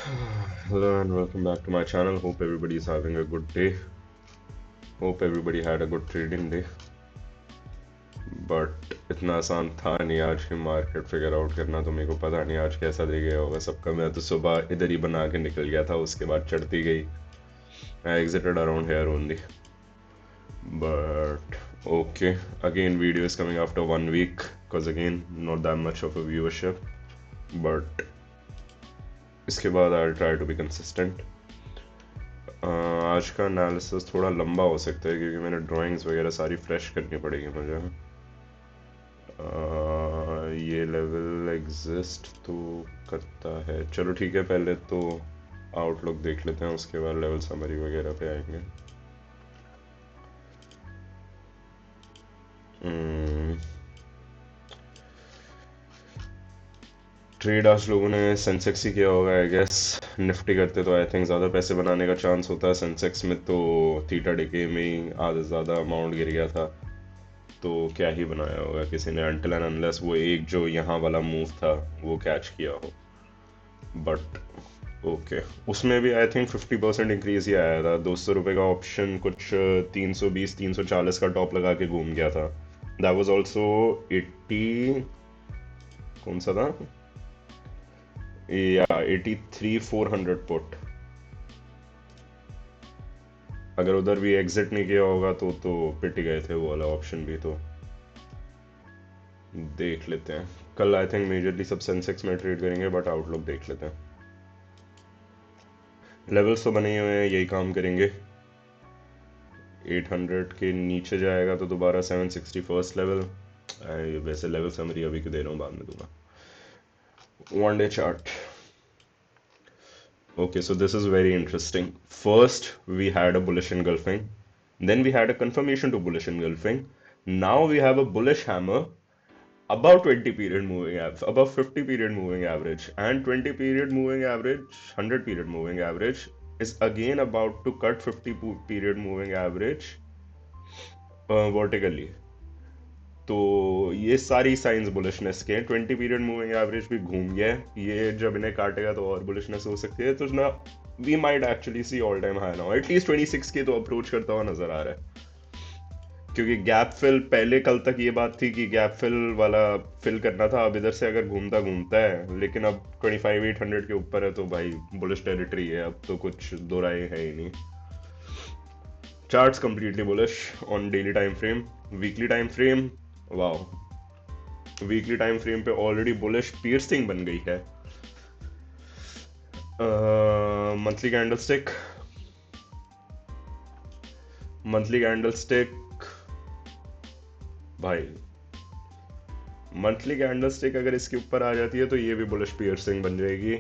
Hello and welcome back to my channel. Hope everybody is having a good day. Hope everybody had a good trading day. But इतना आसान था नहीं आज की market figure out करना, तो मेरे को पता नहीं आज कैसा दे गया होगा सबका। मैं तो सुबह इधर ही बना के निकल गया था, उसके बाद चढ़ती गई। I exited around here only, but okay. Again, video is coming after 1 week because again not that much of a viewership, but इसके बाद I'll try to be consistent. आज का एनालिसिस थोड़ा लंबा हो सकता है क्योंकि मैंने ड्राइंग्स वगैरह सारी फ्रेश करनी पड़ेगी मुझे। ये लेवल एग्जिस्ट तो करता है, चलो ठीक है, पहले तो आउटलुक देख लेते हैं, उसके बाद लेवल समरी वगैरह पे आएंगे। ट्रेड आज लोगों ने सेंसेक्स ही किया होगा आई गेस। निफ्टी करते तो आई थिंक ज़्यादा पैसे बनाने का चांस होता है। सेंसेक्स में तो थीटा डिके में ही आधा ज़्यादा अमाउंट गिर गया था, तो क्या ही बनाया होगा किसी ने, अनटिल एंड अनलेस वो एक जो यहाँ वाला मूव था वो कैच किया हो। बट ओके, उसमें भी आई थिंक 50% इंक्रीज ही आया था। 200 रुपये का ऑप्शन कुछ 320 340 का टॉप लगा के घूम गया था। दैट वाज आल्सो 80, कौन सा था, या 83 400 पुट। अगर उधर भी एग्जिट नहीं किया होगा तो पिट ही गए थे वो वाला ऑप्शन भी। तो देख लेते हैं, कल आई थिंक मेजरली सब सेंसेक्स में ट्रेड करेंगे, बट आउटलुक देख लेते हैं। लेवल्स तो बने ही हुए हैं, यही काम करेंगे। 800 के नीचे जाएगा तो दोबारा 760 फर्स्ट लेवल। वैसे लेवल समरी अभी क्यों दे रहा हूँ, बाद में दूंगा। 1 day chart. Okay, so this is very interesting. First, we had a bullish engulfing. Then we had a confirmation to bullish engulfing. Now we have a bullish hammer above 20 period moving average, above 50 period moving average, and 20 period moving average, 100 period moving average is again about to cut 50 period moving average vertically. तो ये सारी science bullishness के हैं। 20 period moving average भी घूम गया है, ये जब इन्हें काटेगा तो और बुलिशनेस हो सकती है। तो ना we might actually see all time high now, at least 26 के तो अप्रोच करता हुआ नजर आ रहा है। क्योंकि गैप फिल, पहले कल तक ये बात थी कि गैप फिल वाला फिल करना था, अब इधर से अगर घूमता घूमता है, लेकिन अब 25 800 के ऊपर है तो भाई बुलिश टेरिटरी है, अब तो कुछ दो राय है ही नहीं। Charts completely bullish on daily time frame. Weekly time frame, wow, weekly time frame पे ऑलरेडी बुलिश पियर्सिंग बन गई है। मंथली कैंडलस्टिक, मंथली कैंडलस्टिक भाई, मंथली कैंडलस्टिक अगर इसके ऊपर आ जाती है तो ये भी बुलिश पियर्सिंग बन जाएगी।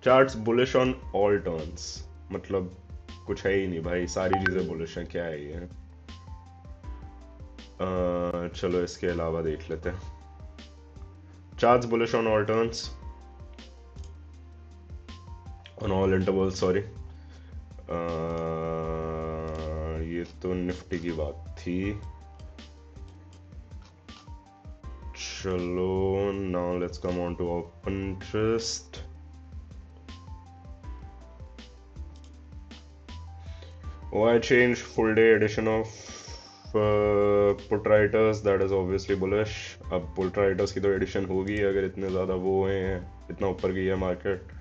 Charts bullish on all turns, मतलब कुछ है ही नहीं भाई, सारी चीजें बुलिश हैं, क्या है ये। चलो इसके अलावा देख लेते हैं। Charts bullish on all turns, on all intervals, sorry. ये तो निफ्टी की बात थी। चलो now let's come on to open interest. I changed full day edition of put writers, that is obviously bullish. अब put writers की तो addition होगी अगर इतने ज़्यादा वो हैं, इतना ऊपर गई है market.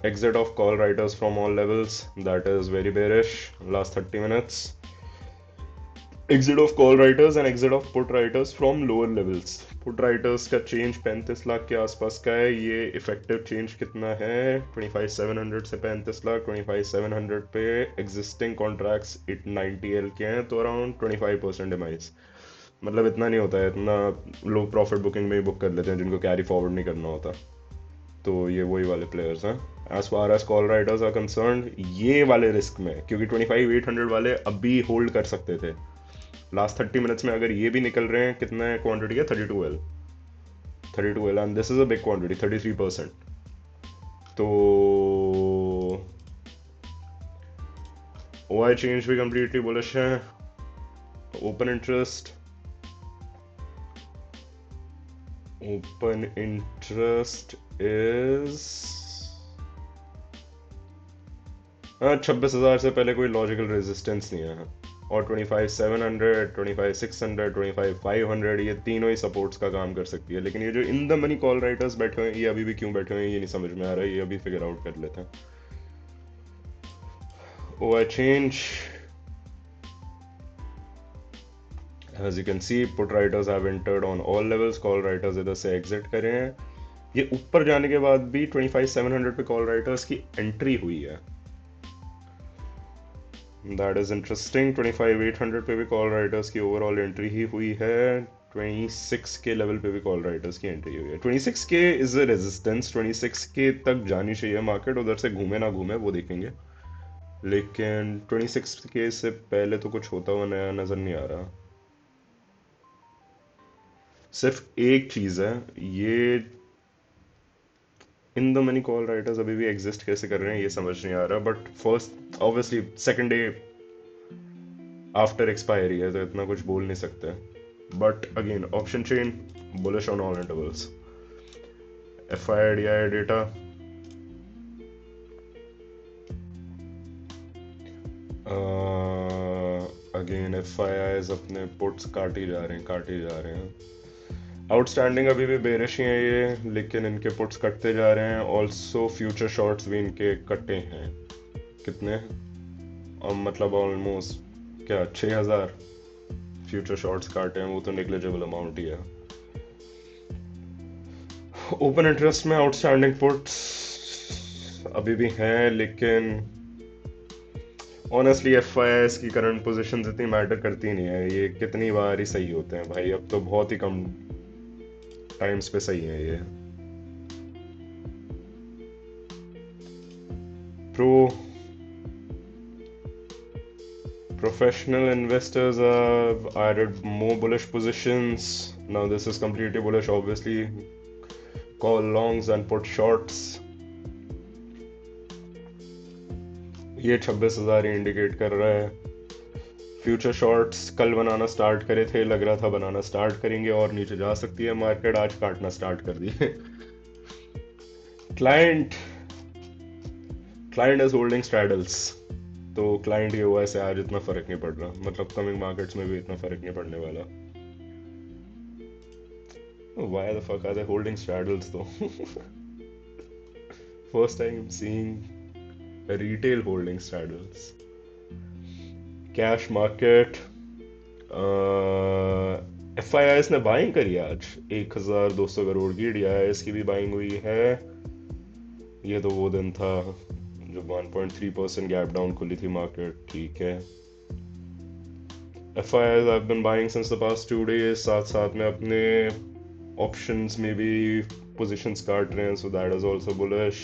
Exit of call writers from all levels, that is very bearish last 30 minutes. Exit of call writers and exit of put writers from lower levels. Put writers का चेंज 35 लाख के आसपास का है। ये इफेक्टिव चेंज कितना है, 25,700 से 35 लाख। 25,700 पे एग्जिस्टिंग कॉन्ट्रैक्ट्स 890L के हैं, तो अराउंड 25% डिमाइस। मतलब इतना नहीं होता है, इतना लोग प्रॉफिट बुकिंग में ही बुक कर लेते हैं जिनको कैरी फॉरवर्ड नहीं करना होता। तो ये वही वाले प्लेयर्स हैं। As far as call writers are concern, ये वाले रिस्क में, क्योंकि 25,800 वाले अभी होल्ड कर सकते थे। लास्ट 30 मिनट्स में अगर ये भी निकल रहे हैं, कितना क्वांटिटी है, 32L, 32L, and this is a big quantity, 33%। तो ओ आई चेंज भी कंप्लीटली बुलिश है। Open interest, open interest is हाँ, 26,000 से पहले कोई लॉजिकल रेजिस्टेंस नहीं है। और 25,700, 25,600, 25,500 ये तीनों ही सपोर्ट्स का काम कर सकती है। लेकिन ये जो in the money call writers बैठे हुए हैं, ये अभी भी क्यों बैठे हुए हैं ये नहीं समझ में आ रहा है। ये अभी फिगर आउट कर लेते हैं। Oh I change, as you can see put writers have entered on all levels, call writers इधर से एग्जिट करे हैं। ये ऊपर जाने के बाद भी 25,700 पे कॉल राइटर्स की एंट्री हुई है। That is interesting. 25,800 पे भी कॉल राइटर्स की ओवरऑल एंट्री ही हुई है। 26 के लेवल पे भी कॉल राइटर्स की एंट्री हुई है। 26 के इज अ रेजिस्टेंस, 26 के तक जानी चाहिए मार्केट, उधर से घूमे ना घूमे वो देखेंगे। लेकिन 26 के से पहले तो कुछ होता हुआ नया नजर नहीं आ रहा। सिर्फ एक चीज है, ये in the money call writers अभी भी एग्जिस्ट कैसे कर रहे हैं ये समझ नहीं आ रहा। But first obviously second day after expiry है तो इतना कुछ बोल नहीं सकते। But again option chain bullish on all intervals. F I D I data again F I eyes अपने पुट्स काटे जा रहे हैं, काटे जा रहे हैं। आउटस्टैंडिंग अभी भी बेरिश ही है ये, लेकिन इनके पुट्स कटते जा रहे हैं। ऑल्सो फ्यूचर शॉर्ट्स भी इनके कटे हैं। कितने? मतलब ऑलमोस्ट क्या 6,000 फ्यूचर शॉर्ट्स काटे हैं, वो तो नेग्लिजिबल अमाउंट ही है। ओपन इंटरेस्ट में आउटस्टैंडिंग पुट्स अभी भी हैं, लेकिन ऑनेस्टली एफ आई एस की करंट पोजीशन इतनी मैटर करती नहीं है। ये कितनी बार ही सही होते हैं भाई, अब तो बहुत ही कम टाइम्स पे सही है ये। Pro Professional investors have added more bullish positions. Now this is completely bullish, obviously. Call longs and put shorts. ये 26,000 ही इंडिकेट कर रहा है। फ्यूचर शॉर्ट्स कल बनाना स्टार्ट करे थे, लग रहा था बनाना स्टार्ट करेंगे और नीचे जा सकती है मार्केट, आज काटना स्टार्ट कर दिए। Client client is holding straddles, तो क्लाइंट ये हुआ है आज इतना फर्क नहीं पड़ रहा। मतलब कमिंग मार्केट्स में भी इतना फर्क नहीं पड़ने वाला। Why the fuck are they holding straddles though? First time seeing a retail holding straddles. Cash market. F I I S ने बाइंग करी आज 1,200 करोड़ की। डी आई एस की भी बाइंग हुई है। ये तो वो दिन था जो 1.3% गैप डाउन खुली थी मार्केट, ठीक है। F I I have been buying since the past 2 days, साथ साथ में अपने ऑप्शंस में भी पोजीशंस काट रहे हैं, so that is also bullish.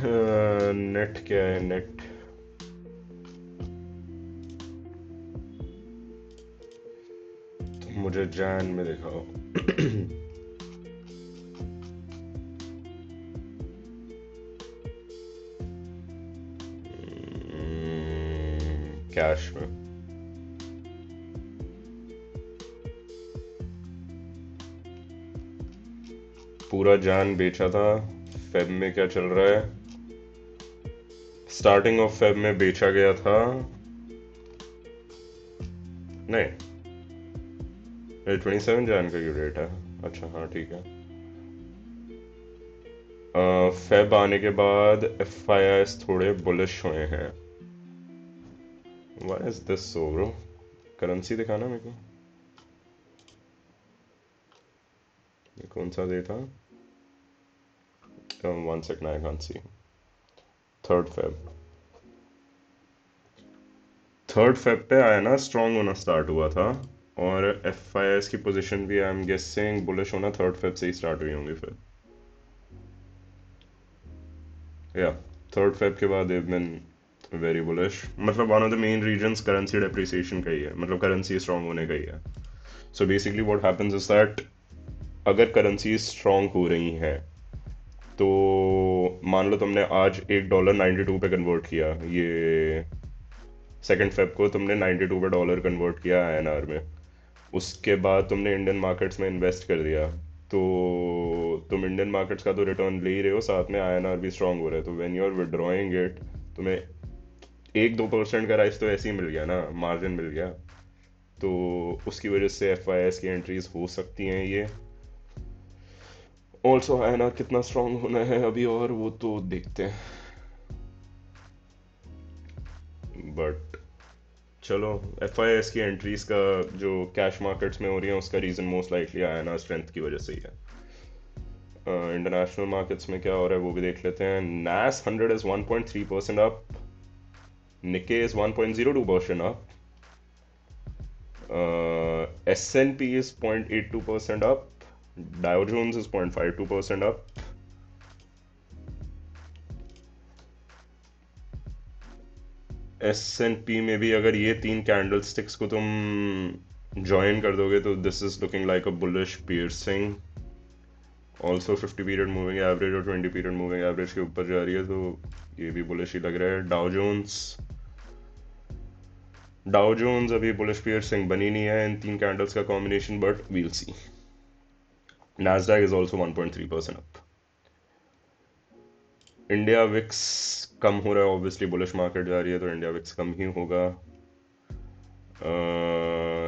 Net क्या है? नेट तो मुझे जैन में दिखाओ। कैश में पूरा जान बेचा था। फेब में क्या चल रहा है? स्टार्टिंग ऑफ फेब में बेचा गया था। नहीं, ये 27 जान का डेट है। अच्छा हाँ ठीक है। फेब आने के बाद एफ आई एस थोड़े बुलिश हुए हैं। Why is this so bro? Currency दिखाना मेरे को। ये कौन सा डे था? 1 second, I can't see. 3rd Feb। 3rd Feb पे आया ना, स्ट्रॉन्ग होना स्टार्ट हुआ था। और एफ आई एस की पोजीशन भी आई एम गेसिंग बुलिश होना 3rd Feb से ही स्टार्ट हुई होंगी फिर। या 3rd Feb के बाद देव बिन वेरी बुलिश। मतलब one of the main reasons currency depreciation का ही है, मतलब करेंसी स्ट्रॉन्ग होने का ही है। So basically what happens is that अगर करेंसी स्ट्रॉन्ग हो रही हैं तो मान लो तुमने आज $1 92 पे कन्वर्ट किया, ये 2nd Feb को तुमने 92 पे डॉलर कन्वर्ट किया INR में। उसके बाद तुमने इंडियन मार्केट्स में इन्वेस्ट कर दिया, तो तुम इंडियन मार्केट्स का तो रिटर्न ले ही रहे हो, साथ में आईएनआर भी स्ट्रांग हो रहा है, तो when you are withdrawing it तुम्हें 1-2% का राइस तो ऐसे ही मिल गया ना, मार्जिन मिल गया। तो उसकी वजह से एफआईएस की एंट्रीज हो सकती हैं ये। ऑल्सो आईएनआर कितना स्ट्रांग होना है अभी, और वो तो देखते हैं। बट चलो, एफआईएस की एंट्रीज का जो कैश मार्केट्स में हो रही है उसका reason most likely INR strength की वजह से ही है। इंटरनेशनल मार्केट्स में क्या हो रहा है वो भी देख लेते हैं। NAS 100 is 1.3% up, Nikkei is 1.02% up, S&P is 0.82% up, Dow Jones is 0.52% up. S&P में भी अगर ये 3 कैंडल स्टिक्स को तुम ज्वाइन कर दोगे तो this is looking like a bullish piercing. Also 50 period moving average और 20 पीरियड मूविंग एवरेज के ऊपर जा रही है, तो ये भी बुलिश ही लग रहा है। डाउ जोन्स अभी बुलिश पियर्सिंग बनी नहीं है इन 3 कैंडल्स का combination, but we'll see. Nasdaq is also 1.3% up. India VIX कम हो रहा है, ऑब्वियसली बुलिश मार्केट जा रही है तो इंडिया विक्स कम ही होगा।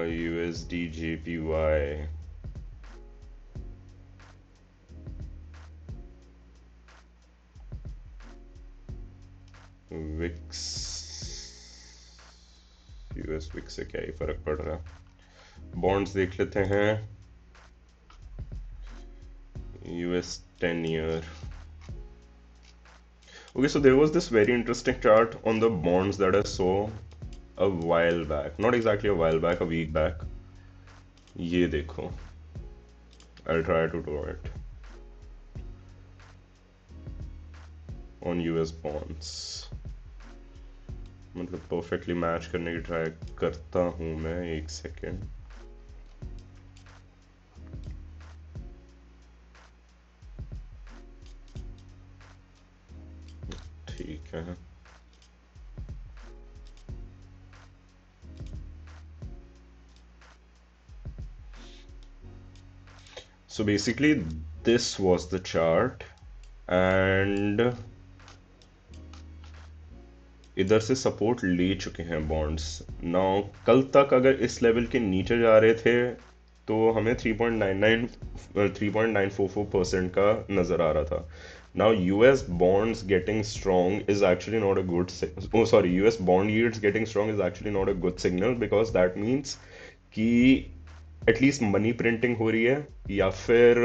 USD JPY VIX, US VIX से क्या ही फर्क पड़ रहा है। बॉन्ड्स देख लेते हैं। US 10 year. Okay, so there was this very interesting chart on the bonds that I saw a while back. Not exactly a while back, a week back. ये देखो, I'll try to do it on US bonds. मतलब perfectly match करने की try करता हूँ मैं, एक second. ठीक है, so basically this was the chart and इधर से सपोर्ट ले चुके हैं बॉन्ड्स। नाउ कल तक अगर इस लेवल के नीचे जा रहे थे तो हमें 3.44% का नज़र आ रहा था। Now US bonds getting strong is actually not a good, sorry, US bond yields getting strong is actually not a good signal, because that means कि एटलीस्ट मनी प्रिंटिंग हो रही है, या फिर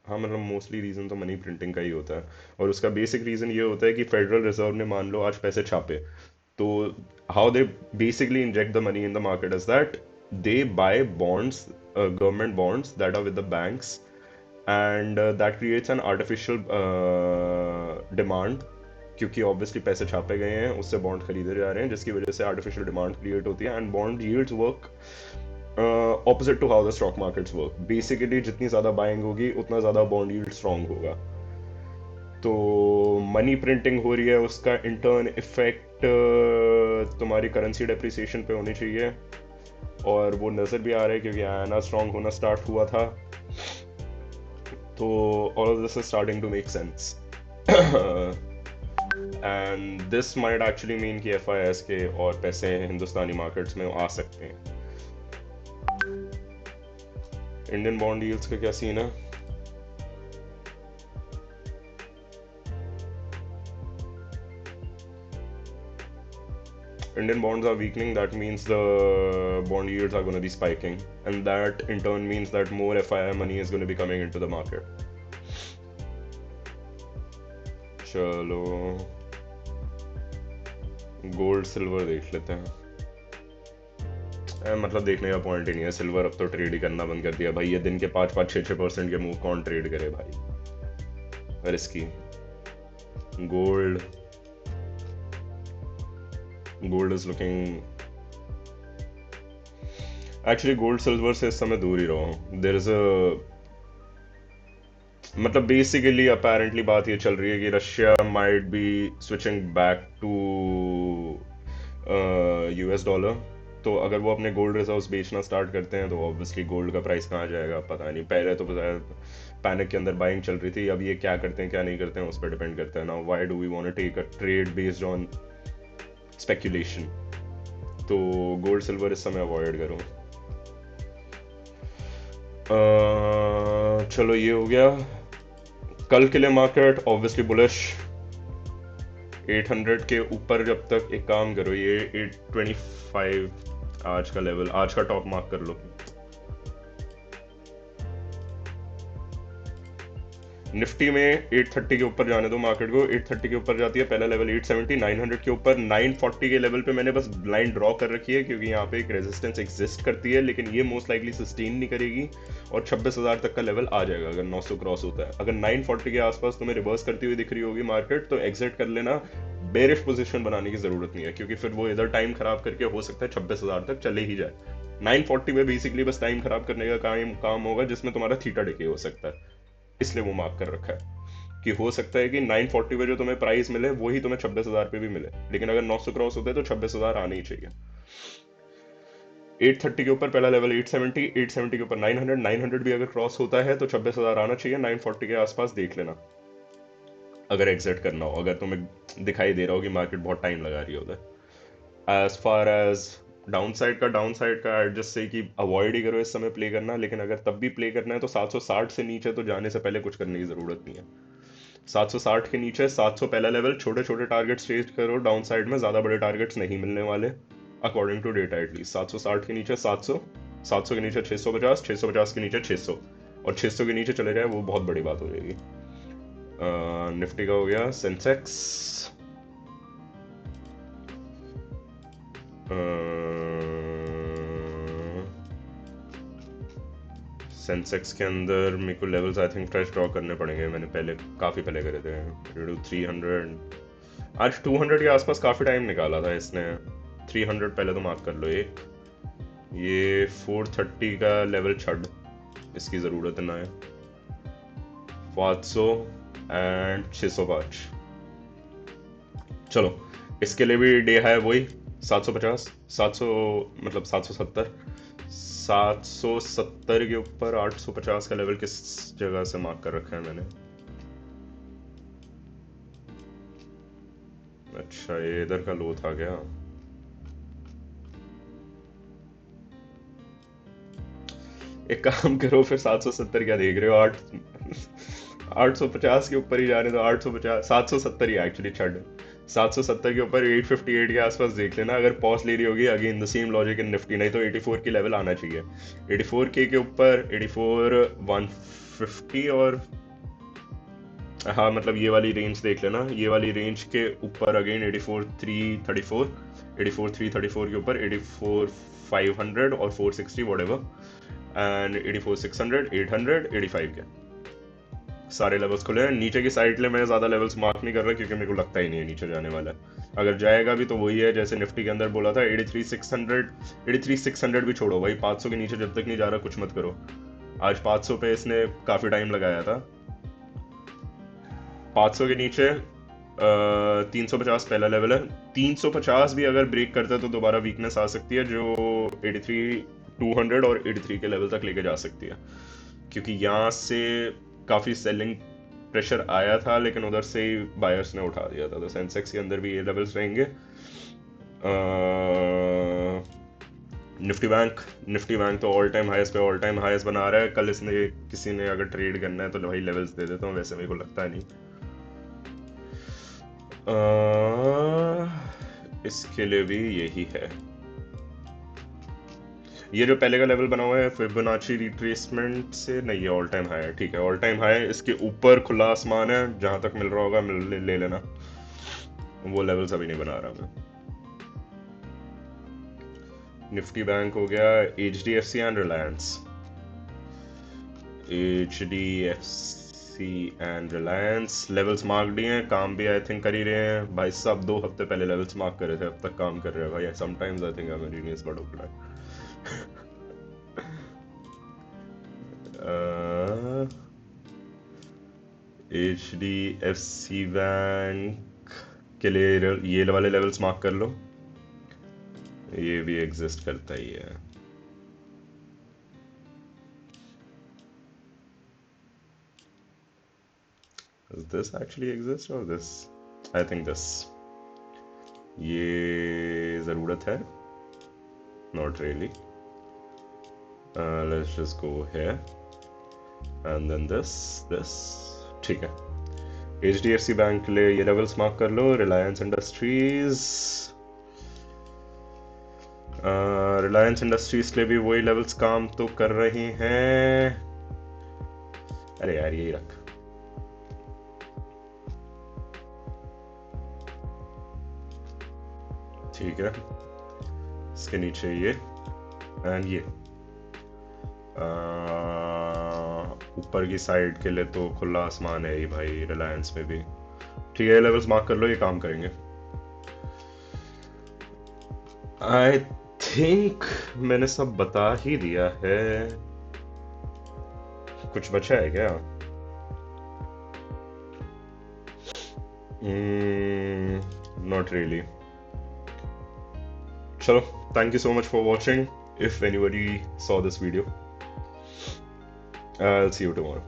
हाँ, मतलब मोस्टली रीज़न तो मनी प्रिंटिंग का ही होता है। और उसका बेसिक रीज़न ये होता है कि फेडरल रिजर्व ने मान लो आज पैसे छापे, तो how they basically inject the money in the market is that they buy bonds, government bonds that are with the banks, and that creates an artificial demand, क्योंकि ऑब्वियसली पैसे छापे गए हैं, उससे बॉन्ड खरीदे जा रहे हैं, जिसकी वजह से आर्टिफिशियल डिमांड क्रिएट होती है, and bond yields work opposite to how the stock markets work. Basically जितनी ज़्यादा बाइंग होगी उतना ज़्यादा बॉन्ड यील्ड स्ट्रांग होगा। तो मनी प्रिंटिंग हो रही है, उसका इंटर्न इफेक्ट तुम्हारी करेंसी डेप्रिसिएशन पे होनी चाहिए, और वो नज़र भी आ रहा है क्योंकि आईएनआर स्ट्रांग होना स्टार्ट हुआ था। तो all of this is starting to make sense, and this might actually mean कि एफआईएस के और पैसे हिंदुस्तानी मार्केट्स में आ सकते हैं। इंडियन बॉन्ड यील्ड्स का क्या सीन है? Indian bonds are weakening, that means the bond yields are going to be spiking, and that in turn means that more FII money is going to be coming into the market. चलो gold silver देख लेते हैं। मतलब देखने का point ही नहीं है, silver अब तो ट्रेड ही करना बंद कर दिया भाई। ये दिन के 5-5, 6-6% के मूव कौन ट्रेड करे भाई, risky. Gold is looking, actually gold silver से इस समय दूर ही रहो। देयर इज अ, मतलब बेसिकली अपेरेंटली बात ये चल रही है कि Russia might be switching back to US dollar. तो अगर वो अपने गोल्ड रिजर्व्स बेचना स्टार्ट करते हैं तो ऑब्वियसली गोल्ड का प्राइस कहाँ जाएगा पता नहीं। पहले तो पैनिक के अंदर बाइंग चल रही थी, अब ये क्या करते हैं क्या नहीं करते हैं उस पर डिपेंड करता है। Now why do we want to take a trade based on speculation? तो गोल्ड सिल्वर इस समय अवॉइड करो। चलो ये हो गया। कल के लिए मार्केट ऑब्वियसली बुलिश, 800 के ऊपर जब तक एक काम करो, ये 825 आज का लेवल, आज का टॉप मार्क कर लो। निफ्टी में 830 के ऊपर जाने दो मार्केट को, 830 के ऊपर जाती है, पहला लेवल 870, 900 के ऊपर 940 के लेवल पे मैंने बस लाइन ड्रॉ कर रखी है क्योंकि यहाँ पे एक रेजिस्टेंस एग्जिस्ट करती है, लेकिन ये मोस्ट लाइकली सस्टेन नहीं करेगी और 26,000 तक का लेवल आ जाएगा अगर 900 क्रॉस होता है। अगर 940 के आसपास तुम्हें रिवर्स करती हुई दिख रही होगी मार्केट तो एग्जिट कर लेना, बेरिश पोजीशन बनाने की जरूरत नहीं है क्योंकि फिर वो इधर टाइम खराब करके हो सकता है 26,000 तक चले ही जाए। 940 में बेसिकली बस टाइम खराब करने का काम होगा जिसमें तुम्हारा थीटा डिके हो सकता है, इसलिए वो मार्क कर रखा है कि हो सकता है कि 940 पे जो तुम्हें प्राइस मिले वही तुम्हें 26,000 पे भी मिले, लेकिन अगर 900 क्रॉस होते हैं तो 26,000 आने ही चाहिए। 830 के ऊपर पहला लेवल 870, 870 के ऊपर 900, 900 भी अगर क्रॉस होता है तो 26,000 आना चाहिए। 940 के आसपास देख लेना अगर एग्जिट करना हो, अगर तुम्हें दिखाई दे रहा हो कि मार्केट बहुत टाइम लगा रही है उधर। As far as down side का एडजस्ट से कि अवॉइड ही करो इस समय प्ले करना, लेकिन अगर तब भी प्ले करना है तो 760 से नीचे तो जाने से पहले कुछ करने की जरूरत नहीं है। 760 के नीचे 700 पहला लेवल, छोटे छोटे टारगेट्स चेज करो डाउन साइड में, ज्यादा बड़े टारगेट्स नहीं मिलने वाले अकॉर्डिंग टू डेटा एटलीस्ट। 760 के नीचे 700, 700 के नीचे 650, 650 के नीचे 600 और 600 के नीचे चले जाए वो बहुत बड़ी बात हो जाएगी। निफ्टी का हो गया। सेंसेक्स सेंसेक्स के अंदर मेरे को levels I think fresh draw करने पड़ेंगे, मैंने पहले काफ़ी पहले करे थे 300, आज 200 के आसपास काफ़ी टाइम निकाला था इसने। 300 पहले तो मार्क कर लो एक, ये 430 का लेवल छड़, इसकी ज़रूरत ना है। 500 एंड 605, चलो इसके लिए भी डे है वही 750, 700 मतलब 770, 770 के ऊपर 850 का लेवल किस जगह से मार्क कर रखा है मैंने? अच्छा ये इधर का लो था क्या? एक काम करो फिर 770 क्या देख रहे हो, 850 के ऊपर ही जाने दो। 850 770 ही एक्चुअली छड़, 770 के ऊपर 858 के आसपास देख लेना अगर पॉज ले रही होगी। Again the same logic in Nifty, नहीं तो 84 की लेवल आना चाहिए। 84 के ऊपर 84 150 और हाँ मतलब ये वाली रेंज देख लेना, ये वाली रेंज के ऊपर अगेन 84 334, 84 334 के ऊपर 84 500 और 460 व्हाटएवर, एंड 84 600 800 85 के सारे लेवल्स खुले हैं। नीचे की साइड ले मैं ज्यादा लेवल्स मार्क नहीं कर रहा क्योंकि मेरे को लगता ही नहीं है नीचे जाने वाला है। अगर जाएगा भी तो वही है जैसे निफ्टी के अंदर बोला था 83 600, 83 600 भी छोड़ो भाई, 500 के नीचे जब तक नहीं जा रहा कुछ मत करो। आज 500 पे इसने काफी टाइम लगाया था। 500 के नीचे 350 पहला लेवल है, 350 भी अगर ब्रेक करता है तो दोबारा वीकनेस आ सकती है जो 83 200 और 83 के लेवल तक लेके जा सकती है, क्योंकि यहाँ से काफ़ी सेलिंग प्रेशर आया था लेकिन उधर से ही बायर्स ने उठा दिया था। तो सेंसेक्स के अंदर भी ये लेवल्स रहेंगे। निफ्टी बैंक तो ऑल टाइम हाईएस्ट पे ऑल टाइम हाईएस्ट बना रहा है। कल इसने किसी ने अगर ट्रेड करना है तो भाई लेवल्स दे देता हूँ, वैसे मेरे को लगता नहीं। इसके लिए भी यही है। ये जो पहले का लेवल बना हुआ है फिबोनाची रिट्रेसमेंट से नहीं, ये ऑल टाइम हाई है, ठीक है ऑल टाइम हाई है। इसके ऊपर खुला आसमान है, जहां तक मिल रहा होगा ले लेना, वो लेवल्स अभी नहीं बना रहा मैं। निफ्टी बैंक हो गया। HDFC and Reliance, HDFC and Reliance levels mark दिए हैं, काम भी आई थिंक कर ही रहे हैं भाई साहब। 2 हफ्ते पहले लेवल्स मार्क करे थे, अब तक काम कर रहे हैं भाई। Sometimes I think I am genius but okay. HDFC bank के लिए ये वाले लेवल्स मार्क कर लो, ये भी एग्जिस्ट करता ही है. Does this actually exist or this? I think this. ये ज़रूरत है? Not really. Let's just go here. And then this. ठीक है. HDFC बैंक के लिए ये लेवल्स मार्क कर लो. Reliance Industries. रिलायंस इंडस्ट्रीज के लिए भी वही लेवल्स काम तो कर रहे हैं. अरे यार यही रख. ठीक है. इसके नीचे ये एंड ये. ऊपर की साइड के लिए तो खुला आसमान है ही भाई रिलायंस में भी. ठीक है, लेवल्स मार्क कर लो, ये काम करेंगे. आई थिंक मैंने सब बता ही दिया है. कुछ बचा है क्या? Not really. Chalo, thank you so much for watching. If anybody saw this video, I'll see you tomorrow.